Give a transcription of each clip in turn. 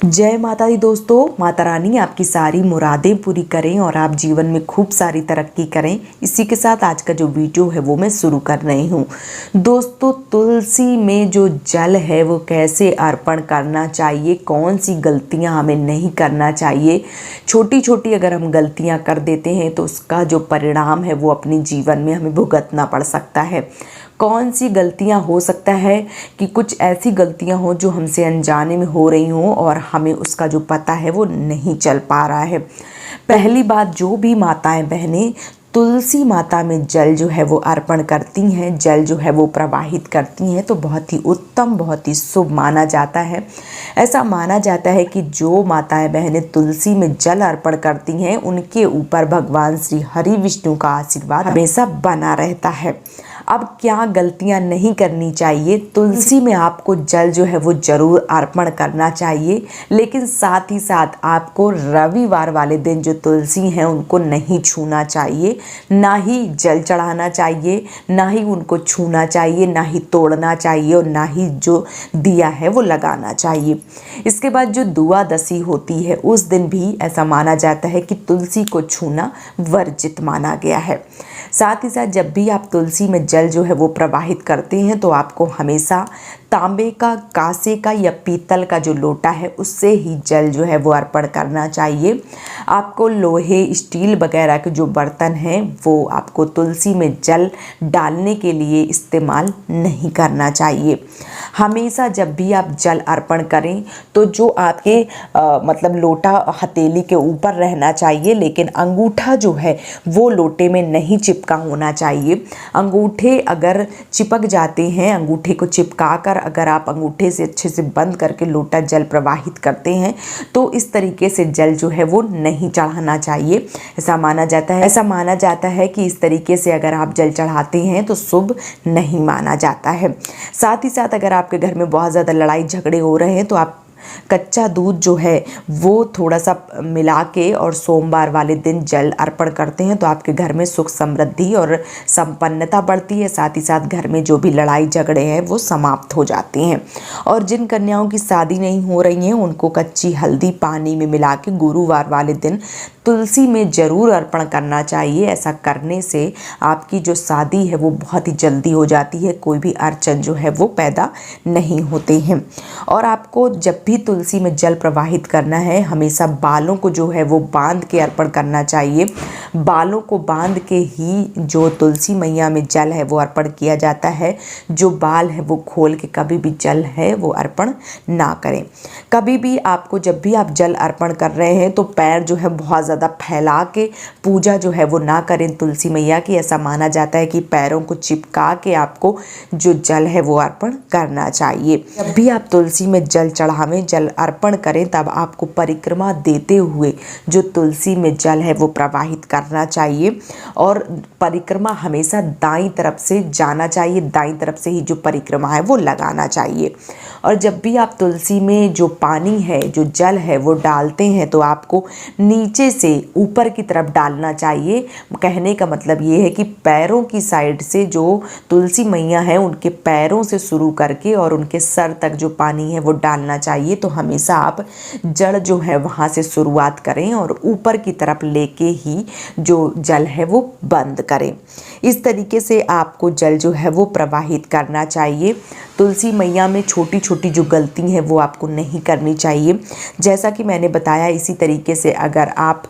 जय माता दी दोस्तों। माता रानी आपकी सारी मुरादें पूरी करें और आप जीवन में खूब सारी तरक्की करें। इसी के साथ आज का जो वीडियो है वो मैं शुरू कर रही हूँ। दोस्तों, तुलसी में जो जल है वो कैसे अर्पण करना चाहिए, कौन सी गलतियाँ हमें नहीं करना चाहिए। छोटी छोटी अगर हम गलतियाँ कर देते हैं तो उसका जो परिणाम है वो अपने जीवन में हमें भुगतना पड़ सकता है। कौन सी गलतियां हो सकता है कि कुछ ऐसी गलतियां हो जो हमसे अनजाने में हो रही हों और हमें उसका जो पता है वो नहीं चल पा रहा है। पहली बात, जो भी माताएं बहनें तुलसी माता में जल जो है वो अर्पण करती हैं, जल जो है वो प्रवाहित करती हैं, तो बहुत ही उत्तम, बहुत ही शुभ माना जाता है। ऐसा माना जाता है कि जो माताएं बहनें तुलसी में जल अर्पण करती हैं उनके ऊपर भगवान श्री हरि विष्णु का आशीर्वाद हमेशा बना रहता है। अब क्या गलतियां नहीं करनी चाहिए? तुलसी में आपको जल जो है वो जरूर अर्पण करना चाहिए, लेकिन साथ ही साथ आपको रविवार वाले दिन जो तुलसी हैं उनको नहीं छूना चाहिए, ना ही जल चढ़ाना चाहिए, ना ही उनको छूना चाहिए, ना ही तोड़ना चाहिए और ना ही जो दिया है वो लगाना चाहिए। इसके बाद जो दुआदशी होती है उस दिन भी ऐसा माना जाता है कि तुलसी को छूना वर्जित माना गया है। साथ ही साथ जब भी आप तुलसी में जल जो है वो प्रवाहित करते हैं तो आपको हमेशा तांबे का, कांसे का या पीतल का जो लोटा है उससे ही जल जो है वो अर्पण करना चाहिए। आपको लोहे, स्टील वगैरह के जो बर्तन हैं वो आपको तुलसी में जल डालने के लिए इस्तेमाल नहीं करना चाहिए। हमेशा जब भी आप जल अर्पण करें तो जो आपके मतलब लोटा हथेली के ऊपर रहना चाहिए, लेकिन अंगूठा जो है वो लोटे में नहीं चिपका होना चाहिए। अंगूठे अगर चिपक जाते हैं, अंगूठे को चिपका कर अगर आप अंगूठे से अच्छे से बंद करके लोटा जल प्रवाहित करते हैं तो इस तरीके से जल जो है वो नहीं चढ़ाना चाहिए। ऐसा माना जाता है कि इस तरीके से अगर आप जल चढ़ाते हैं तो शुभ नहीं माना जाता है। साथ ही साथ अगर आपके घर में बहुत ज़्यादा लड़ाई झगड़े हो रहे हैं तो आप कच्चा दूध जो है वो थोड़ा सा मिला के और सोमवार वाले दिन जल अर्पण करते हैं तो आपके घर में सुख समृद्धि और संपन्नता बढ़ती है। साथ ही साथ घर में जो भी लड़ाई झगड़े हैं वो समाप्त हो जाते हैं। और जिन कन्याओं की शादी नहीं हो रही हैं उनको कच्ची हल्दी पानी में मिला के गुरुवार वाले दिन तुलसी में ज़रूर अर्पण करना चाहिए। ऐसा करने से आपकी जो शादी है वो बहुत ही जल्दी हो जाती है, कोई भी अड़चन जो है वो पैदा नहीं होते हैं। और आपको जब भी तुलसी में जल प्रवाहित करना है हमेशा बालों को जो है वो बांध के अर्पण करना चाहिए। बालों को बांध के ही जो तुलसी मैया में जल है वो अर्पण किया जाता है। जो बाल है वो खोल के कभी भी जल है वो अर्पण ना करें। कभी भी आपको जब भी आप जल अर्पण कर रहे हैं तो पैर जो है बहुत ज़्यादा फैला के पूजा जो है वो ना करें तुलसी मैया की। ऐसा माना जाता है कि पैरों को चिपका के आपको जो जल है वो अर्पण करना चाहिए। जब भी आप तुलसी में जल चढ़ावें, जल अर्पण करें, तब आपको परिक्रमा देते हुए जो तुलसी में जल है वो प्रवाहित करना चाहिए। और परिक्रमा हमेशा दाईं तरफ से जाना चाहिए, दाईं तरफ से ही जो परिक्रमा है वो लगाना चाहिए। और जब भी आप तुलसी में जो पानी है, जो जल है वो डालते हैं तो आपको नीचे से ऊपर की तरफ डालना चाहिए। कहने का मतलब ये है कि पैरों की साइड से जो तुलसी मैया है उनके पैरों से शुरू करके और उनके सर तक जो पानी है वो डालना चाहिए। तो हमेशा आप जड़ जो है वहाँ से शुरुआत करें और ऊपर की तरफ लेके ही जो जल है वो बंद करें। इस तरीके से आपको जल जो है वो प्रवाहित करना चाहिए। तुलसी मैया में छोटी छोटी जो गलती है वो आपको नहीं करनी चाहिए। जैसा कि मैंने बताया, इसी तरीके से अगर आप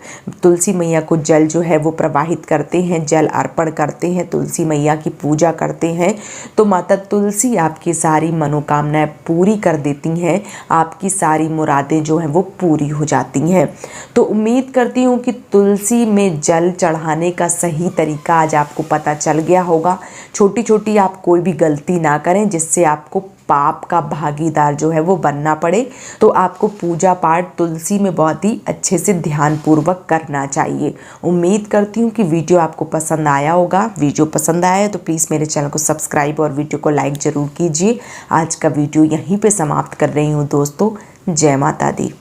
तुलसी मैया को जल जो है वो प्रवाहित करते हैं, जल अर्पण करते हैं, तुलसी मैया की पूजा करते हैं तो माता तुलसी आपकी सारी मनोकामनाएं पूरी कर देती हैं, आपकी सारी मुरादें जो हैं वो पूरी हो जाती हैं। तो उम्मीद करती हूँ कि तुलसी में जल चढ़ाने का सही तरीका आज आपको पता चल गया होगा। छोटी छोटी आप कोई भी गलती ना करें जिससे आपको पाप का भागीदार जो है वो बनना पड़े। तो आपको पूजा पाठ तुलसी में बहुत ही अच्छे से ध्यानपूर्वक करना चाहिए। उम्मीद करती हूँ कि वीडियो आपको पसंद आया होगा। वीडियो पसंद आया तो प्लीज़ मेरे चैनल को सब्सक्राइब और वीडियो को लाइक ज़रूर कीजिए। आज का वीडियो यहीं पे समाप्त कर रही हूँ दोस्तों। जय माता दी।